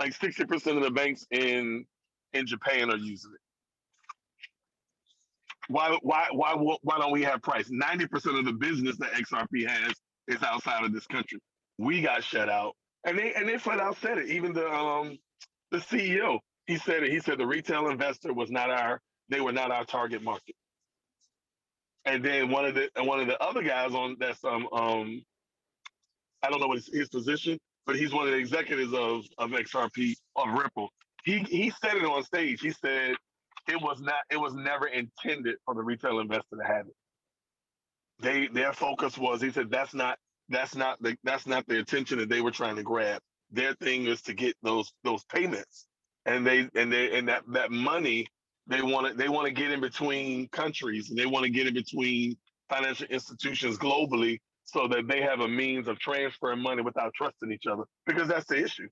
like 60% of the banks in Japan are using it. Why don't we have price? 90% of the business that XRP has is outside of this country. We got shut out, and they flat out said it. Even the CEO, he said it. He said the retail investor was not our. They were not our target market. And then one of the other guys on that's I don't know what his position, but he's one of the executives of XRP of Ripple. He said it on stage. He said it was never intended for the retail investor to have it. Their focus was, he said, that's not the attention that they were trying to grab. Their thing is to get those payments, and that money they want to get in between countries, and they want to get in between financial institutions globally, so that they have a means of transferring money without trusting each other, because that's the issue.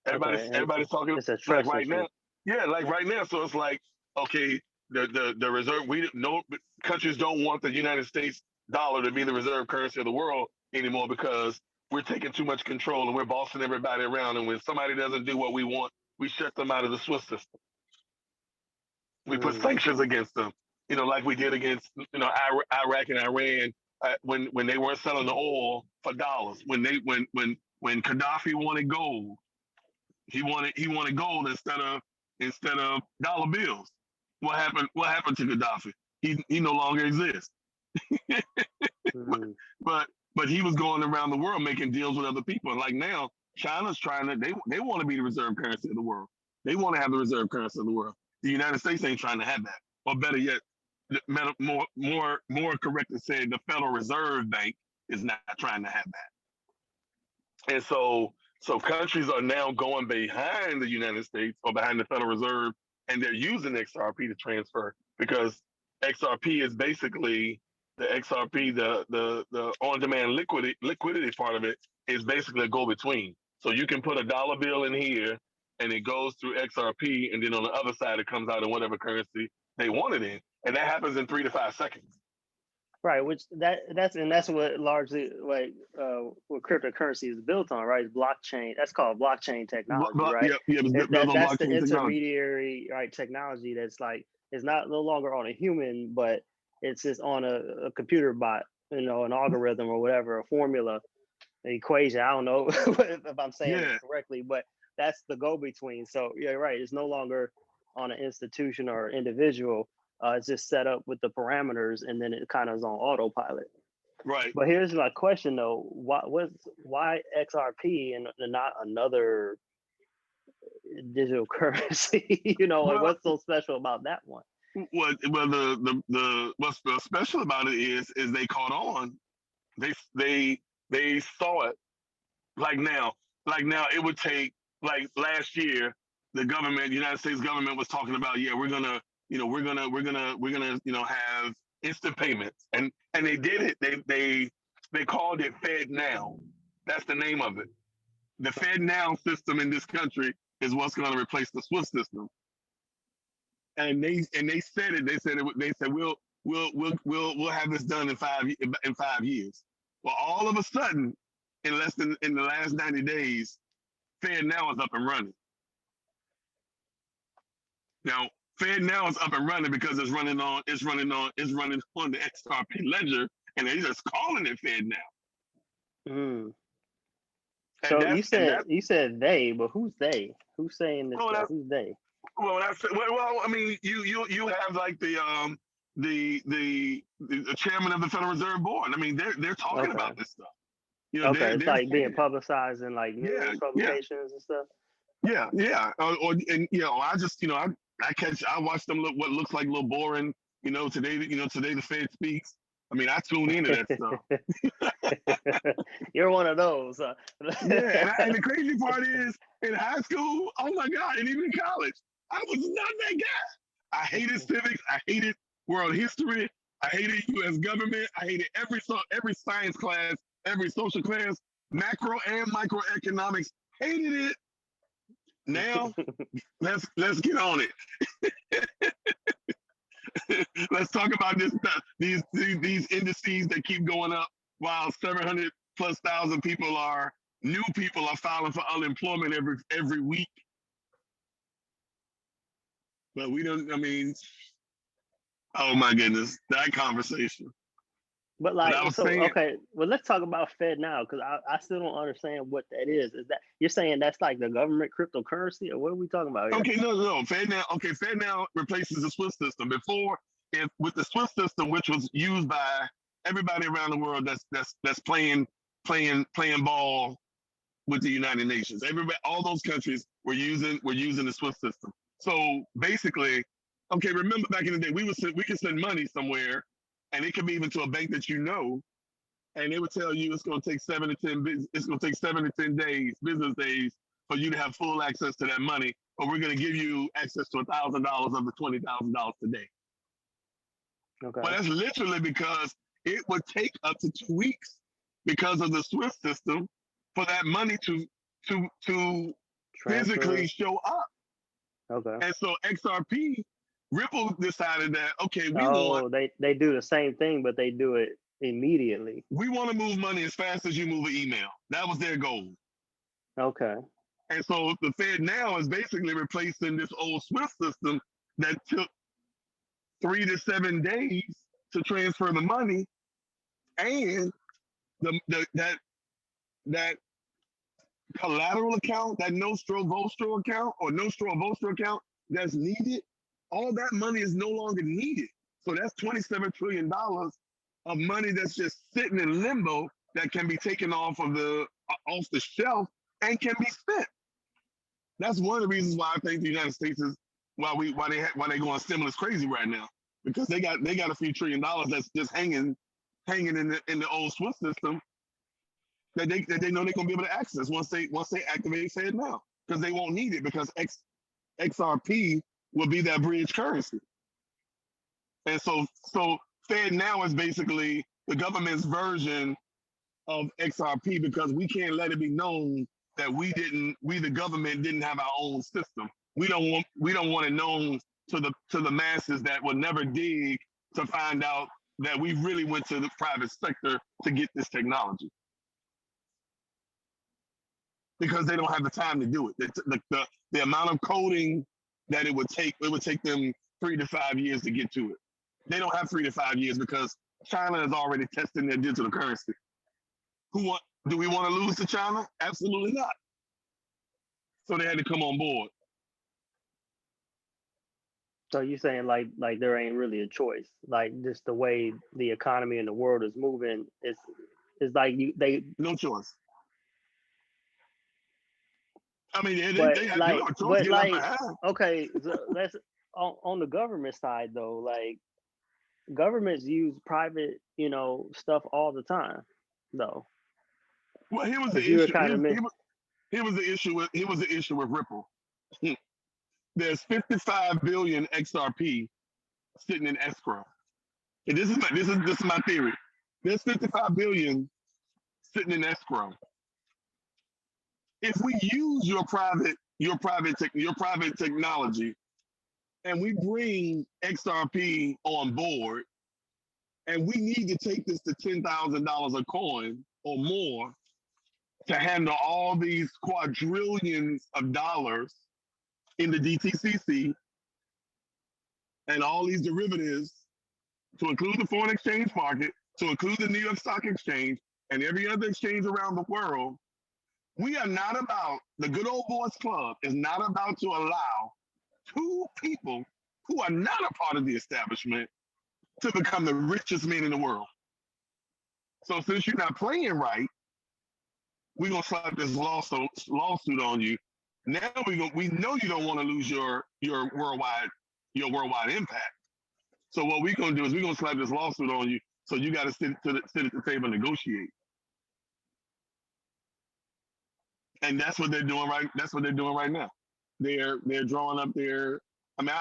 Everybody's talking like right issue. now. Yeah, like right now. So it's like, okay, the reserve. No countries don't want the United States dollar to be the reserve currency of the world anymore, because we're taking too much control and we're bossing everybody around. And when somebody doesn't do what we want, we shut them out of the SWIFT system. We put sanctions against them. Like we did against Iraq and Iran when they weren't selling the oil for dollars. When Gaddafi wanted gold, he wanted gold instead of dollar bills. What happened to Gaddafi? He no longer exists. But he was going around the world making deals with other people. And like now, China's trying to they want to be the reserve currency of the world. They want to have the reserve currency of the world. The United States ain't trying to have that. Or better yet, more correctly said, the Federal Reserve Bank is not trying to have that. And so countries are now going behind the United States or behind the Federal Reserve, and they're using XRP to transfer, because XRP is basically the on-demand liquidity part of it is basically a go-between. So you can put a dollar bill in here, and it goes through XRP, and then on the other side it comes out in whatever currency they want it in, and that happens in 3 to 5 seconds. Right, which that's what largely what cryptocurrency is built on, right? It's blockchain. That's called blockchain technology, right? Yeah, that's the intermediary, right? Technology that's like, it's no longer on a human, but it's just on a computer bot, an algorithm or whatever, a formula, an equation. I don't know if I'm saying it correctly, but that's the go-between. So yeah, right. It's no longer on an institution or individual. It's just set up with the parameters, and then it kind of is on autopilot. Right. But here's my question though: why XRP and not another digital currency? What's so special about that one? Well, the what's special about it is they caught on. They saw it. Like now, it would take, like last year, the United States government was talking about, we're gonna have instant payments, and they did it. They called it Fed Now. That's the name of it. The Fed Now system in this country is what's going to replace the SWIFT system. And they said it. They said we'll have this done in 5 years. Well, all of a sudden, in the last 90 days, Fed Now is up and running. Now, Fed Now is up and running because it's running on the XRP ledger, and they're just calling it Fed Now. So you said they, but who's they? Who's saying this? Who's they? Well, I mean, you have like the chairman of the Federal Reserve Board. I mean, they're talking about this stuff. It's like being publicized in like news publications and stuff. Yeah. I watch them what looks like a little boring. Today the Fed speaks. I mean, I tune into that stuff. You're one of those. And the crazy part is, in high school, oh my God, and even in college, I was not that guy. I hated civics. I hated world history. I hated U.S. government. I hated every science class, every social class, macro and microeconomics. Hated it. Now, let's get on it. Let's talk about this stuff. These indices that keep going up while 700,000+ people are New people are filing for unemployment every week. But we don't. I mean, oh my goodness, that conversation. But But I like, was so saying, okay, well, let's talk about Fed now because I still don't understand what that is. Is that you're saying that's like the government cryptocurrency, or what are we talking about here? okay, no. Fed now replaces the SWIFT system. Before, if with the SWIFT system, which was used by everybody around the world that's playing ball with the United Nations. Everybody, all those countries were using the SWIFT system. So basically, okay, remember back in the day, we could send money somewhere, and it could be even to a bank that you know, and they would tell you it's going to take 7 to 10 days, business days, for you to have full access to that money, or we're going to give you access to $1,000 of the $20,000 today. Okay. But that's literally because it would take up to 2 weeks because of the SWIFT system for that money to Transfer. physically show up. Okay. And so XRP, Ripple decided that okay, Oh, they do the same thing, but they do it immediately. we want to move money as fast as you move an email. That was their goal. Okay. And so the Fed now is basically replacing this old SWIFT system that took 3 to 7 days to transfer the money, and that collateral account, that Nostro Vostro account or Nostro Vostro account that's needed, all that money is no longer needed. So that's $27 trillion of money that's just sitting in limbo that can be taken off the shelf and can be spent. That's one of the reasons why I think the United States is why they going stimulus crazy right now, because they got a few $1 trillion that's just hanging in the old SWIFT system that they know they're gonna be able to access once they activate Fed now, because they won't need it because XRP will be that bridge currency. And so Fed now is basically the government's version of XRP, because we can't let it be known that we the government didn't have our own system. We don't want it known to the masses that will never dig to find out that we really went to the private sector to get this technology, because they don't have the time to do it. The amount of coding that it would take them 3 to 5 years to get to it. They don't have 3 to 5 years because China is already testing their digital currency. Do we want to lose to China? Absolutely not. So they had to come on board. So you're saying like there ain't really a choice, like just the way the economy and the world is moving, it's like they no choice. I mean, they but have like a choice. but Get out like behind. okay, so let's on the government side though, like governments use private, stuff all the time, though. Well, here was the Because you were issue. kind of Here was the issue with Ripple. There's 55 billion XRP sitting in escrow. And this is my theory. There's 55 billion sitting in escrow. If we use your private technology, and we bring XRP on board, and we need to take this to $10,000 a coin or more to handle all these quadrillions of dollars in the DTCC and all these derivatives, to include the foreign exchange market, to include the New York Stock Exchange and every other exchange around the world. We are not about, the Good Old Boys Club is not about to allow two people who are not a part of the establishment to become the richest men in the world. So since you're not playing right, we're gonna slap this lawsuit on you. Now we know you don't want to lose your worldwide impact. So what we're gonna do is we're gonna slap this lawsuit on you. So you got to sit at the table and negotiate. And that's what they're doing right. That's what they're doing right now. They're drawing up their. I mean,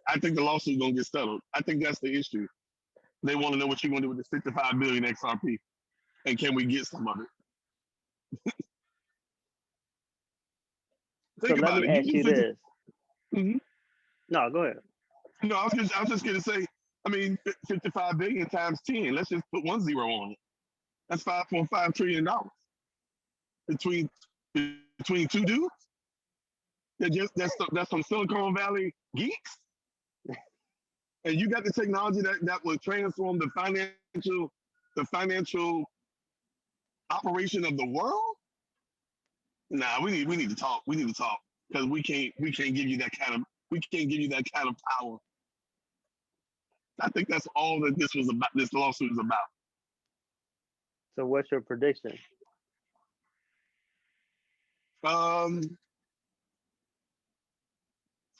I think the lawsuit's gonna get settled. I think that's the issue. They want to know what you're gonna do with the 65 billion XRP, and can we get some of it? So Think let about me it. ask you this. Mm-hmm. No, go ahead. No, I was just gonna say. I mean, 55 billion times 10. Let's just put 1 0 on it. That's $5.5 trillion. between between two dudes that's from Silicon Valley geeks, and you got the technology that will transform the financial operation of the world. Nah, we need to talk. We need to talk because we can't give you that kind of power. I think that's all that this was about. This lawsuit is about. So, what's your prediction?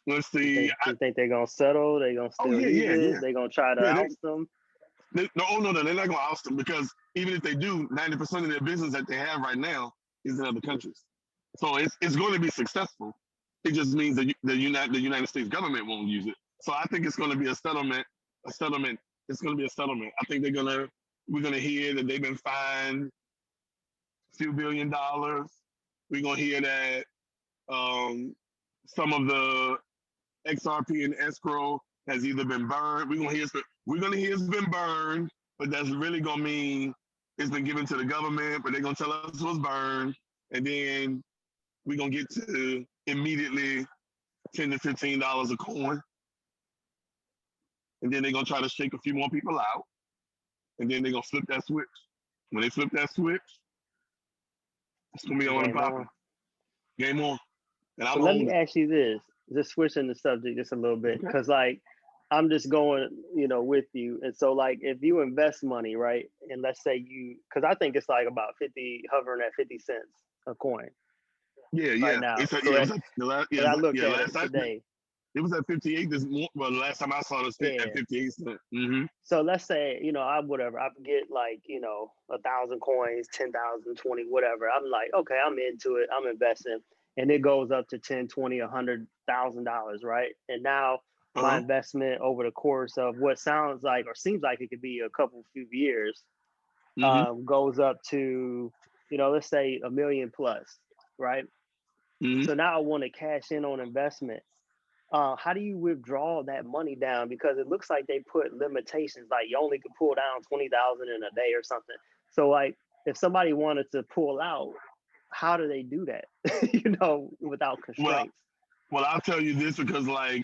Let's see. You think they're gonna settle? They're gonna still use it? They're gonna try to oust them? No, they're not gonna oust them because even if they do, 90% of their business that they have right now is in other countries. So it's going to be successful. It just means that the United States government won't use it. So I think it's going to be a settlement. It's going to be a settlement. I think we're gonna hear that they've been fined a few $1 billion. We're gonna hear that some of the XRP and escrow has either been burned. We're gonna hear it's been burned, but that's really gonna mean it's been given to the government, but they're gonna tell us it was burned, and then we're gonna get to immediately $10 to $15 a coin. And then they're gonna try to shake a few more people out, and then they're gonna flip that switch. When they flip that switch, it's gonna be on and popping. Game on. And so let me ask you this, just switching the subject just a little bit, because like I'm just going, with you. And so like if you invest money, right, and let's say because I think it's like about hovering at 50 cents a coin. Yeah, right now. I looked at it today. It was at 58 this morning. Well, the last time I saw it at 58 cents. Mm-hmm. So let's say, I get like, 1,000 coins, 10,000, 20, whatever. I'm like, okay, I'm into it. I'm investing. And it goes up to 10, 20, $100,000, right? And now my investment over the course of what sounds like or seems like it could be a few years, goes up to, let's say $1 million plus, right? Mm-hmm. So now I want to cash in on investment. How do you withdraw that money down? Because it looks like they put limitations, like you only could pull down 20,000 in a day or something. So like if somebody wanted to pull out, how do they do that? Without constraints. Well, I'll tell you this because I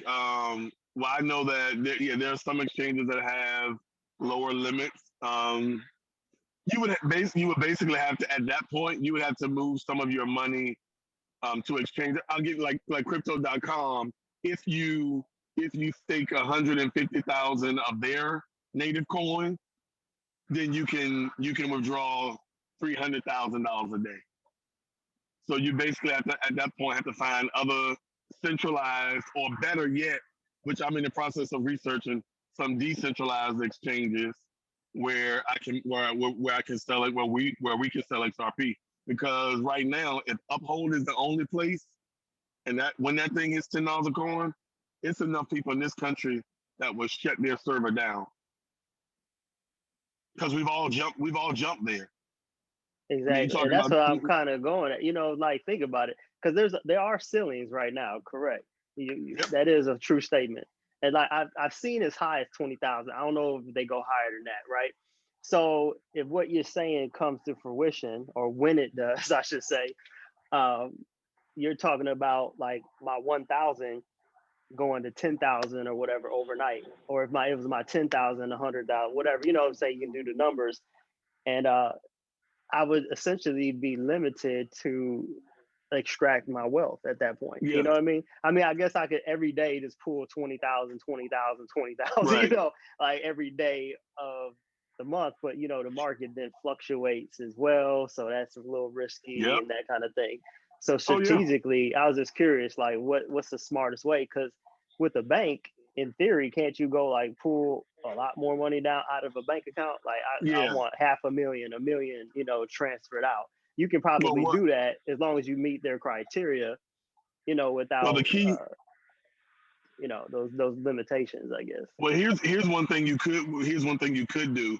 know that there are some exchanges that have lower limits. You would basically have to, at that point, you would have to move some of your money to exchange. I'll give like crypto.com. If you stake 150,000 of their native coin, then you can withdraw $300,000 a day. So you basically have to, at that point, have to find other centralized, or better yet, which I'm in the process of researching, some decentralized exchanges where I can sell it, where we can sell XRP. Because right now, if Uphold is the only place, and that when that thing hits $10 a coin, it's enough people in this country that will shut their server down. Because we've all jumped there. Exactly. And that's what I'm kind of going at. Think about it. Because there are ceilings right now, correct? Yep. That is a true statement. And like I've seen as high as 20,000. I don't know if they go higher than that, right? So if what you're saying comes to fruition, or when it does, I should say, you're talking about like my 1,000 going to 10,000 or whatever overnight, or if it was my 10,000, 100,000, whatever, say you can do the numbers, and I would essentially be limited to extract my wealth at that point. Yeah. You know what I mean? I guess I could every day just pull 20,000, 20,000, 20,000, right. Like every day of the month, but the market then fluctuates as well, so that's a little risky. Yep. And that kind of thing. So strategically, I was just curious, like what's the smartest way? Because with a bank, in theory, can't you go like pull a lot more money down out of a bank account? Like I want $500,000, $1 million, transferred out. You can probably do that as long as you meet their criteria, without the key, those limitations, I guess. Well, here's one thing you could do.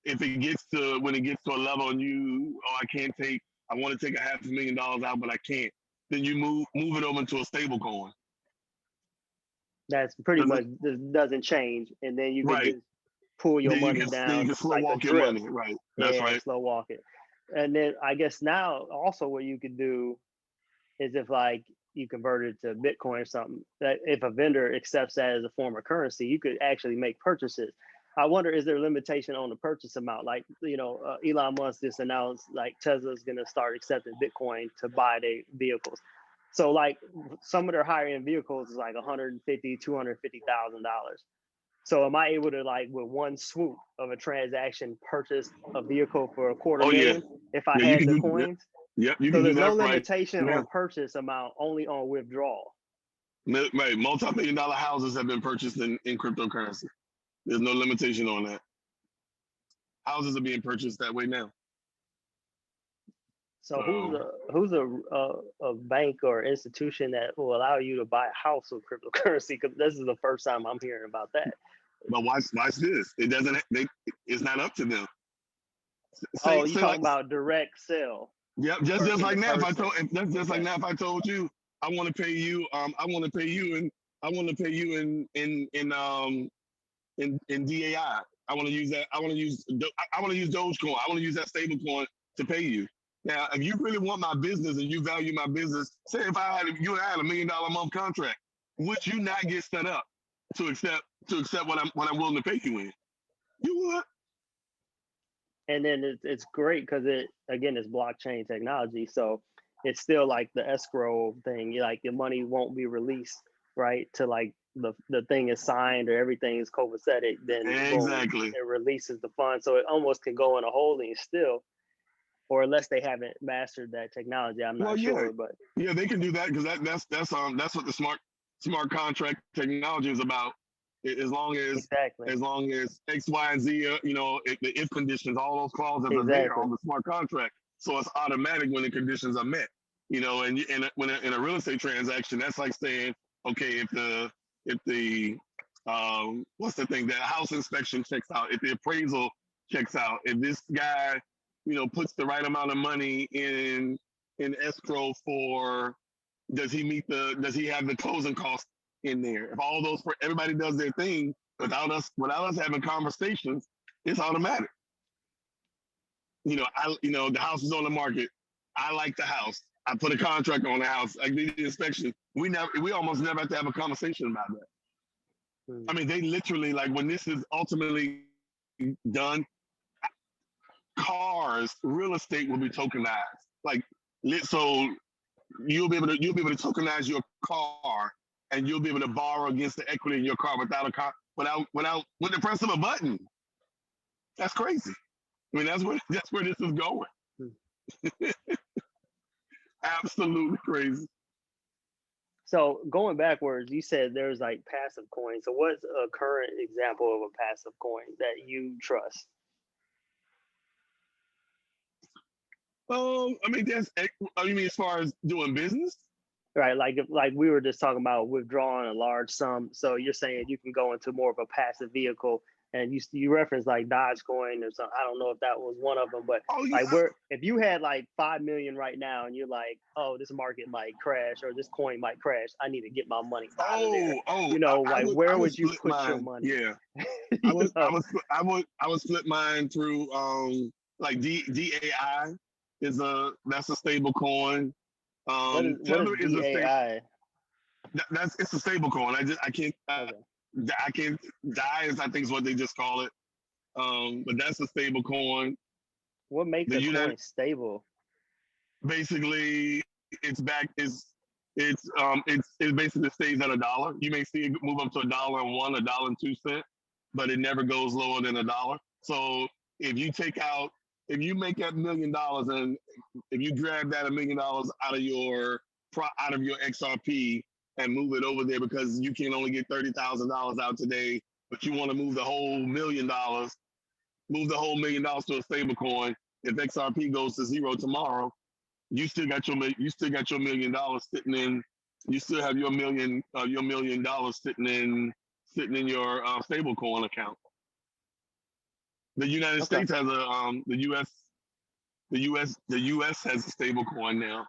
If it gets to a level and I want to take $500,000 out, but I can't, then you move it over into a stable coin. That's pretty much doesn't change, and then you can just pull your money down. You can slow walk your money, right? That's right. Slow walk it. And then I guess now also what you could do is if like you convert it to Bitcoin or something, that if a vendor accepts that as a form of currency, you could actually make purchases. I wonder, is there a limitation on the purchase amount? Like, Elon Musk just announced like Tesla's going to start accepting Bitcoin to buy their vehicles. So like some of their higher end vehicles is like $150,000, $250,000. So am I able to like with one swoop of a transaction purchase a vehicle for a quarter Oh yeah, million if I yeah. You had can the do. coins? Yep, you So can do there's no that right limitation now. on purchase amount, only on withdrawal. Right, multi-million-dollar houses have been purchased in cryptocurrency. There's no limitation on that. Houses are being purchased that way now. So who's a bank or institution that will allow you to buy a house with cryptocurrency? Because this is the first time I'm hearing about that. But watch this. It doesn't. It's not up to them. You talking about direct sale? Yep. Just like now, if I told you I want to pay you, I want to pay you in DAI. I want to use that. I want to use Dogecoin. I want to use that stable coin to pay you. Now, if you really want my business and you value my business, say if you had $1 million a month contract, would you not get set up to accept what I'm willing to pay you in? You would. And then it's great because it's blockchain technology, so it's still like the escrow thing. Like your money won't be released, right? To like the thing is signed or everything is copacetic, then exactly boom, it releases the funds. So it almost can go in a holding still, or unless they haven't mastered that technology. I'm not sure, but yeah, they can do that because that's what the smart contract technology is about. As long as X, Y, and Z, the if conditions, all those clauses are there on the smart contract, so it's automatic when the conditions are met. And when in a real estate transaction, that's like saying, okay, if the what's the thing, that house inspection checks out, if the appraisal checks out, if this guy, puts the right amount of money in escrow for, does he have the closing costs in there? If all those, everybody does their thing without us having conversations, it's automatic. The house is on the market. I like the house. I put a contract on the house. I did the inspection. We almost never have to have a conversation about that. I mean, they literally, like, when this is ultimately done, real estate will be tokenized. Like, so you'll be able to tokenize your car, and you'll be able to borrow against the equity in your car without with the press of a button. That's crazy. I mean, that's where this is going. Absolutely crazy. So going backwards, you said there's like passive coins. So what's a current example of a passive coin that you trust? I mean, you mean as far as doing business? Right, like we were just talking about withdrawing a large sum. So you're saying you can go into more of a passive vehicle, and you referenced like Dogecoin or something. I don't know if that was one of them, but like if you had like 5 million right now, and you're like, oh, this market might crash or this coin might crash, I need to get my money out of there. Where would you put your money? Yeah, I would split mine through like DAI that's a stable coin. What is DAI? It's a stable coin. I can't DAI I think is what they just call it. But that's a stable coin. What makes a coin stable? Basically, it basically stays at $1. You may see it move up to $1.01, $1.02, but it never goes lower than $1. So if you make that $1 million, and if you grab that $1 million out of your XRP and move it over there, because you can only get $30,000 out today, but you want to move the whole $1 million, to a stable coin. If XRP goes to zero tomorrow, you still got your $1 million sitting in. You still have your $1 million sitting in your stable coin account. The United States has the U.S. has a stable coin now.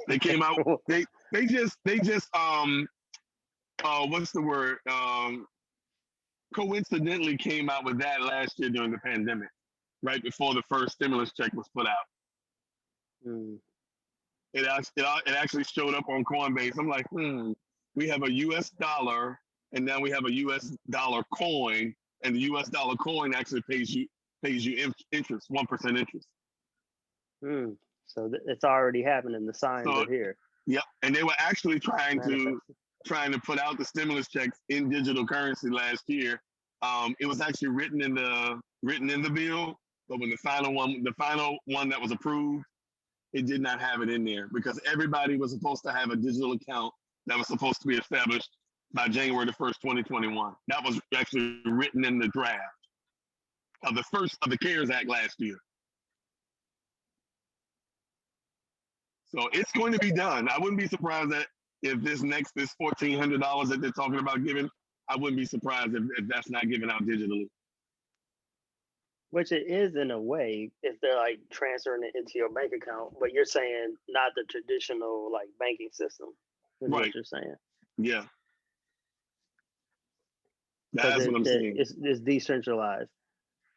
They came out. They just what's the word? Coincidentally came out with that last year during the pandemic. right before the first stimulus check was put out. Mm. It actually showed up on Coinbase. I'm like, we have a U.S. dollar, and now we have a U.S. dollar coin, and the U.S. dollar coin actually pays you interest, 1% interest. Mm. So it's already happening. The signs are here. Yep, and they were actually trying to put out the stimulus checks in digital currency last year. It was actually written in the bill, but when the final one that was approved, it did not have it in there because everybody was supposed to have a digital account that was supposed to be established by January the 1st, 2021. That was actually written in the draft of the CARES Act last year. So it's going to be done. I wouldn't be surprised that if this $1,400 that they're talking about giving, I wouldn't be surprised if that's not given out digitally. Which it is in a way if they're like transferring it into your bank account, but you're saying not the traditional like banking system. Is right. What you're saying. Yeah. That's what I'm saying. It's decentralized.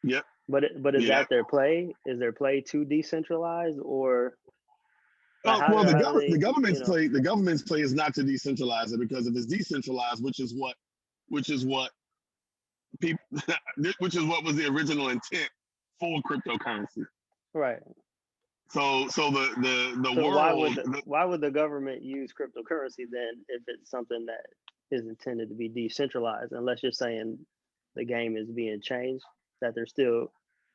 Yep. But is that their play? Is their play too decentralized or? Well, the government's play is not to decentralize it, because if it's decentralized, which is what people, which is what was the original intent for cryptocurrency. Right. So the so world. Why would the government use cryptocurrency then if it's something that is intended to be decentralized? Unless you're saying the game is being changed, that they're still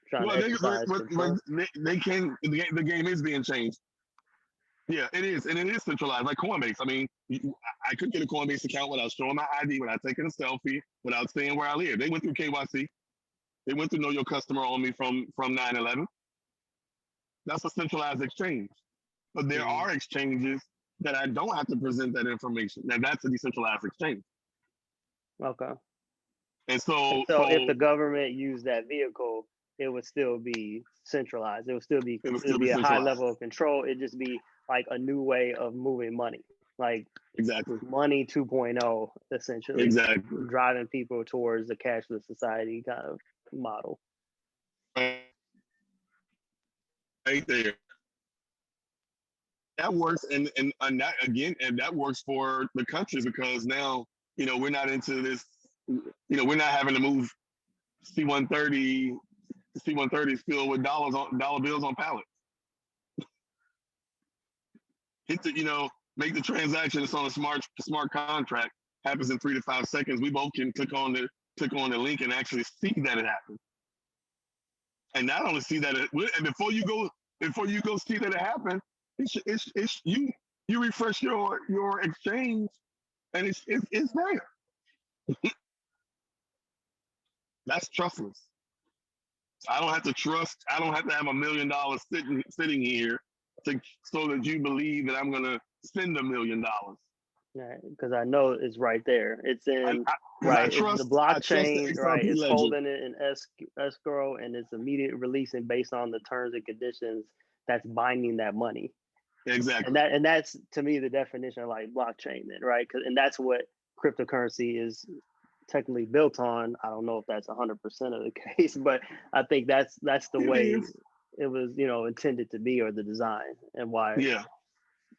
trying to exercise control. The game is being changed. Yeah, it is, and it is centralized, like Coinbase. I mean, I could get a Coinbase account without showing my ID, without taking a selfie, without saying where I live. They went through KYC. They went through Know Your Customer on me from 9/11. That's a centralized exchange. But there are exchanges that I don't have to present that information. Now that's a decentralized exchange. Okay. And so if the government used that vehicle, it would still be centralized. It would still be a high level of control. It'd just be like a new way of moving money, like exactly money 2.0, essentially. Exactly. Driving people towards a cashless society kind of model. Right there. That works, and that again, and that works for the countries, because now we're not into this. We're not having to move C-130s filled with dollar bills on pallets. Make the transaction. It's on a smart contract. Happens in 3 to 5 seconds. We both can click on the link and actually see that it happened. And not only see that and before you go see that it happened, it's you refresh your exchange, and it's there. That's trustless. I don't have to trust. I don't have to have $1 million sitting here so that you believe that I'm going to spend $1 million. Yeah, because I know it's right there. It's in it's the blockchain, right? It's holding it in escrow, and it's immediate releasing based on the terms and conditions that's binding that money. Exactly. And that's to me the definition of like blockchain, then, right? And that's what cryptocurrency is technically built on. I don't know if that's 100% of the case, but I think that's the way it was, intended to be, or the design, and why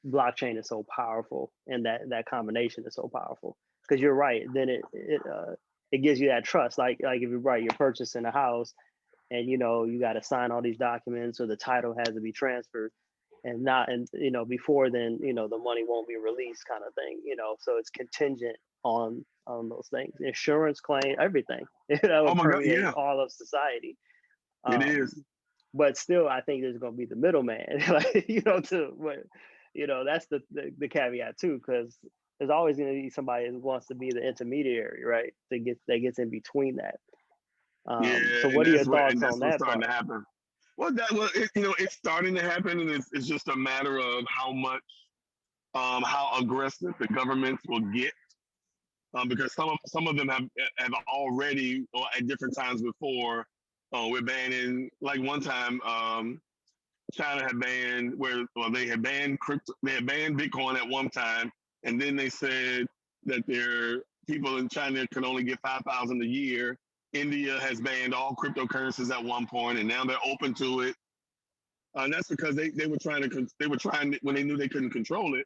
blockchain is so powerful, and that combination is so powerful. Because you're right, then it gives you that trust. Like if you're purchasing a house, and you got to sign all these documents, or the title has to be transferred, and before then, the money won't be released, kind of thing. So it's contingent on those things, insurance claim, everything. That would permeate all of society. It is. But still, I think there's going to be the middleman, that's the caveat too, because there's always going to be somebody who wants to be the intermediary, right? That gets in between that. So what are your thoughts on that starting to happen? Well, it's starting to happen, and it's just a matter of how much, how aggressive the governments will get, because some of them have already, or at different times before, we're banning. Like one time, China had banned they had banned Bitcoin at one time, and then they said that their people in China could only get 5,000 a year, India has banned all cryptocurrencies at one point, and now they're open to it. And that's because they were trying when they knew they couldn't control it.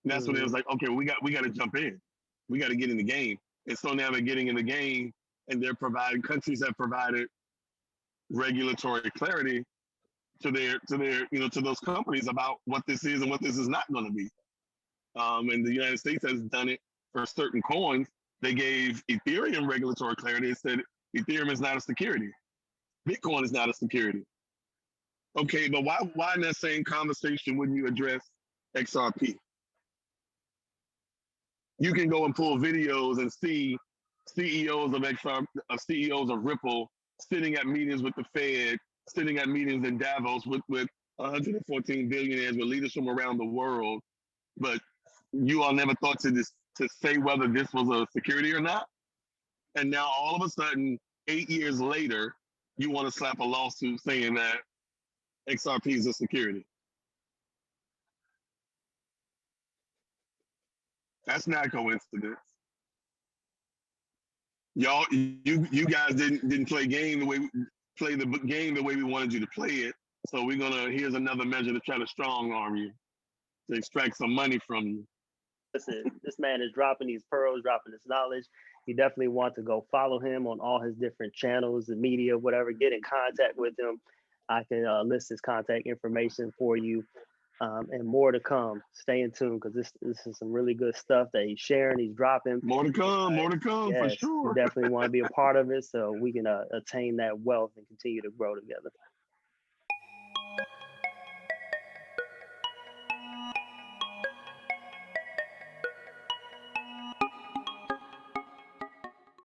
And that's when it was like, okay, we got to jump in, we got to get in the game. And so now they're getting in the game, and they're providing countries have provided regulatory clarity to their to those companies about what this is and what this is not going to be. And the United States has done it for certain coins. They gave Ethereum regulatory clarity. They said Ethereum is not a security. Bitcoin is not a security. Okay, but why in that same conversation wouldn't you address XRP? You can go and pull videos and see CEOs of CEOs of Ripple sitting at meetings with the Fed, sitting at meetings in Davos with 114 billionaires with leaders from around the world. But you all never thought to say whether this was a security or not. And now all of a sudden, 8 years later, you want to slap a lawsuit saying that XRP is a security. That's not a coincidence. Y'all, you guys didn't play the game the way we wanted you to play it. So here's another measure to try to strong arm you, to extract some money from you. Listen, this man is dropping these pearls, dropping this knowledge. You definitely want to go follow him on all his different channels, the media, whatever. Get in contact with him. I can list his contact information for you, and more to come. Stay in tune, because this is some really good stuff that he's sharing, he's dropping. More to come, yes, for sure. We definitely want to be a part of it so we can attain that wealth and continue to grow together.